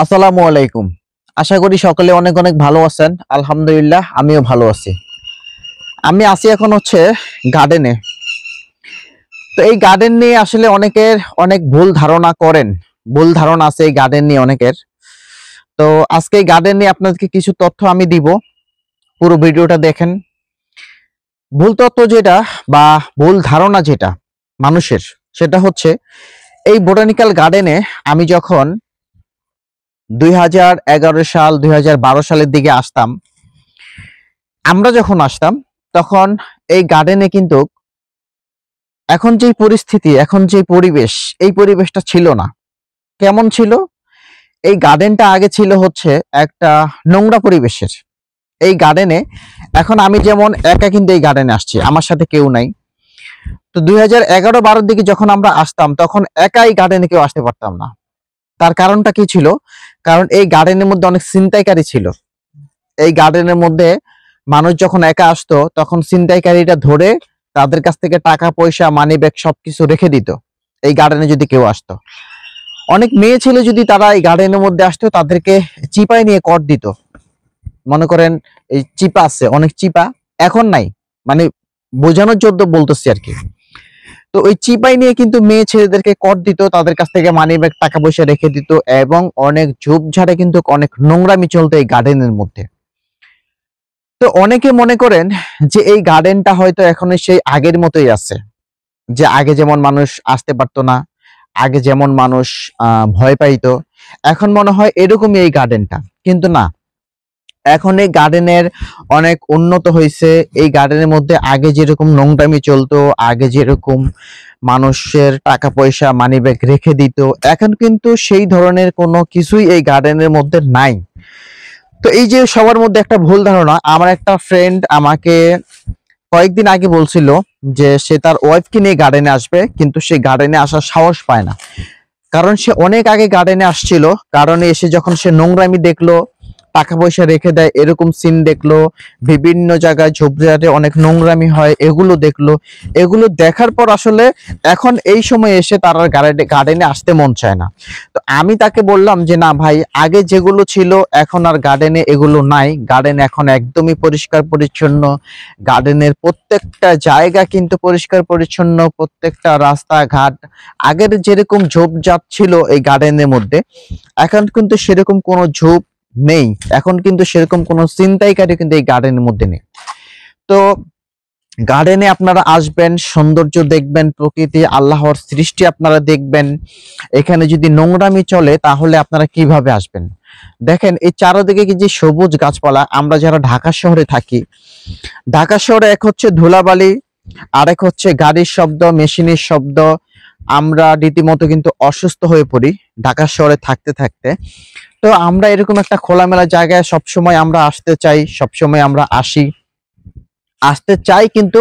আসসালামু আলাইকুম। আশা করি সকলে অনেক অনেক ভালো আছেন। আলহামদুলিল্লাহ আমিও ভালো আছি। আমি আছি এখন গার্ডেনে। তো এই গার্ডেন নিয়ে আসলে অনেকের অনেক ভুল ধারণা করেন। ভুল ধারণা আছে এই গার্ডেন নিয়ে অনেকের। তো আজকে এই গার্ডেন নিয়ে আপনাদেরকে কিছু তথ্য আমি দিব। পুরো ভিডিওটা দেখেন। ভুল তথ্য যেটা বা ভুল ধারণা যেটা মানুষের, সেটা হচ্ছে এই বোটানিক্যাল গার্ডেনে আমি যখন 2011 সাল 2012 সালের দিকে আসতাম, আমরা যখন আসতাম তখন এই গার্ডেনে কিন্তু এখন যে পরিস্থিতি, এখন যে পরিবেশ, এই পরিবেশটা ছিল না। কেমন ছিল? এই গার্ডেনটা আগে ছিল একটা নোংরা পরিবেশের। এই গার্ডেনে এখন আমি যেমন একা কিন্তু এই গার্ডেনে আসছি, আমার সাথে কেউ নাই। তো 2011-12 দিকে যখন আমরা আসতাম তখন একা এই গার্ডেনে কেউ আসতে পারতাম না। তার কারণটা কি ছিল? কারণ এই গার্ডেনের মধ্যে অনেক ছিনতাইকারী ছিল। এই গার্ডেনের মধ্যে মানুষ যখন একা আসতো তখন ছিনতাইকারীরা ধরে তাদের কাছ থেকে টাকা পয়সা, মানি ব্যাগ সবকিছু রেখে দিত এই গার্ডেনে যদি কেউ আসতো। অনেক মেয়ে ছেলে যদি তারা এই গার্ডেনের মধ্যে আসতো তাদেরকে চিপায় নিয়ে কর দিত। মনে করেন এই চিপা আছে, অনেক চিপা এখন নাই, মানে বোঝানোর জন্য বলতেছি আর কি। তো ওই চিপাই নিয়ে কিন্তু মেয়ে ছেলেদেরকে কর দিত, তাদের কাছ থেকে মানি ব্যাগ, টাকা পয়সা রেখে দিত, এবং অনেক ঝোপঝাড়ে কিন্তু অনেক নোংরামি চলতো এই গার্ডেনের মধ্যে। তো অনেকে মনে করেন যে এই গার্ডেনটা হয়তো এখনো সেই আগের মতোই আছে, যে আগে যেমন মানুষ আসতে পারতো না, আগে যেমন মানুষ ভয় পাইতো, এখন মনে হয় এরকমই এই গার্ডেনটা। কিন্তু না, এখন এই গার্ডেনের অনেক উন্নত হয়েছে। এই গার্ডেনের মধ্যে আগে যেরকম নোংরামি চলতো, আগে যেরকম মানুষের টাকা পয়সা, মানি ব্যাগ রেখে দিত, এখন কিন্তু সেই ধরনের কোনো কিছুই এই গার্ডেনের মধ্যে নাই। তো এই যে সবার মধ্যে একটা ভুল ধারণা, আমার একটা ফ্রেন্ড আমাকে কয়েকদিন আগে বলছিল যে সে তার ওয়াইফকে নিয়ে গার্ডেনে আসবে, কিন্তু সে গার্ডেনে আসার সাহস পায় না। কারণ সে অনেক আগে গার্ডেনে আসছিল, কারণে এসে যখন সে নোংরামি দেখলো, টাকা পয়সা রেখে দেয় এরকম সিন দেখলো, বিভিন্ন জায়গায় ঝোপঝাড়ে অনেক নোংরামি হয় এগুলো দেখলো, এগুলো দেখার পর আসলে এখন এই সময় এসে তার আর গার্ডেনে আসতে মন চায় না। তো আমি তাকে বললাম যে না ভাই, আগে যেগুলো ছিল এখন আর গার্ডেনে এগুলো নাই। গার্ডেন এখন একদমই পরিষ্কার পরিচ্ছন্ন। গার্ডেনের প্রত্যেকটা জায়গা কিন্তু পরিষ্কার পরিচ্ছন্ন, প্রত্যেকটা রাস্তাঘাট আগের যেরকম ঝোপঝাড় ছিল এই গার্ডেনের মধ্যে, এখন কিন্তু সেরকম কোনো ঝোপ নেই। এখন কিন্তু সেরকম কোনো ছিনতাইকারী কিন্তু এই গার্ডেনের মধ্যে নেই। তো গার্ডেনে আপনারা আসবেন, সৌন্দর্য দেখবেন, প্রকৃতি, আল্লাহর সৃষ্টি আপনারা দেখবেন। এখানে যদি নোংরামি চলে তাহলে আপনারা কিভাবে আসবেন? দেখেন এই চারদিকে কি যে সবুজ গাছপালা। আমরা যারা ঢাকা শহরে থাকি, ঢাকা শহরে এক হচ্ছে ধুলাবালি, আরেক হচ্ছে গাড়ির শব্দ, মেশিনের শব্দ। আমরা রীতিমতো কিন্তু অসুস্থ হয়ে পড়ি ঢাকা শহরে থাকতে থাকতে। তো আমরা এরকম একটা খোলামেলা জায়গায় সবসময় আমরা আসতে চাই, সবসময় আমরা আসতে চাই, কিন্তু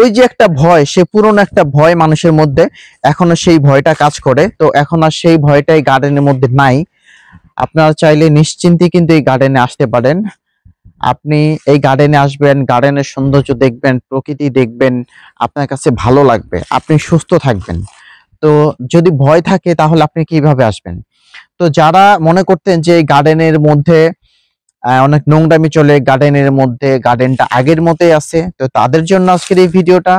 ওই যে একটা ভয়, সে পুরনো একটা ভয় মানুষের মধ্যে এখনো সেই ভয়টা কাজ করে। তো এখন আর সেই ভয়টাই গার্ডেনের মধ্যে নাই। আপনারা চাইলে নিশ্চিন্তে কিন্তু এই গার্ডেনে আসতে পারেন। আপনি এই গার্ডেনে আসবেন, গার্ডেনের সৌন্দর্য দেখবেন, প্রকৃতি দেখবেন, আপনার কাছে ভালো লাগবে, আপনি সুস্থ থাকবেন। তো যদি ভয় থাকে তাহলে আপনি কিভাবে আসবেন? তো যারা মনে করতেন যে এই গার্ডেনের মধ্যে অনেক নোংরামি চলে, গার্ডেনের মধ্যে গার্ডেনটা আগের মতোই আছে, তো তাদের জন্য আজকের এই ভিডিওটা।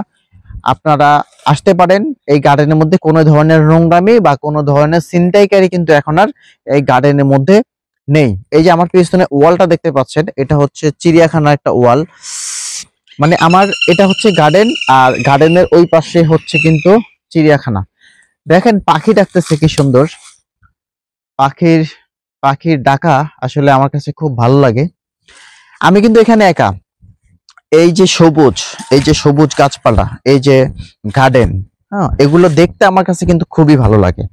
আপনারা আসতে পারেন। এই গার্ডেনের মধ্যে কোনো ধরনের নোংরামি বা কোনো ধরনের ছিনতাইকারী কিন্তু এখন আর এই গার্ডেনের মধ্যে নেই। এই যে আমার পিছনে ওয়ালটা দেখতে পাচ্ছেন, এটা হচ্ছে চিড়িয়াখানার একটা ওয়াল। মানে আমার এটা হচ্ছে গার্ডেন, আর গার্ডেনের ওই পাশে হচ্ছে কিন্তু চিড়িয়াখানা। দেখেন পাখি ডাকতেছে কি সুন্দর। পাখির পাখির ডাকা আসলে আমার কাছে খুব ভালো লাগে। আমি কিন্তু এখানে একা। এই যে সবুজ, এই যে সবুজ গাছপালা, এই যে গার্ডেন, হ্যাঁ, এগুলো দেখতে আমার কাছে কিন্তু খুবই ভালো লাগে।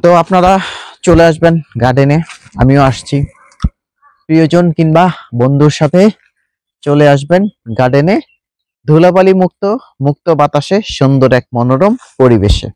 তো আপনারা চলে আসবেন গার্ডেনে, আমিও আসছি। প্রিয়জন কিংবা বন্ধুর সাথে চলে আসবেন গার্ডেনে, ধুলাবালি মুক্ত, মুক্ত বাতাসে, সুন্দর এক মনোরম পরিবেশে।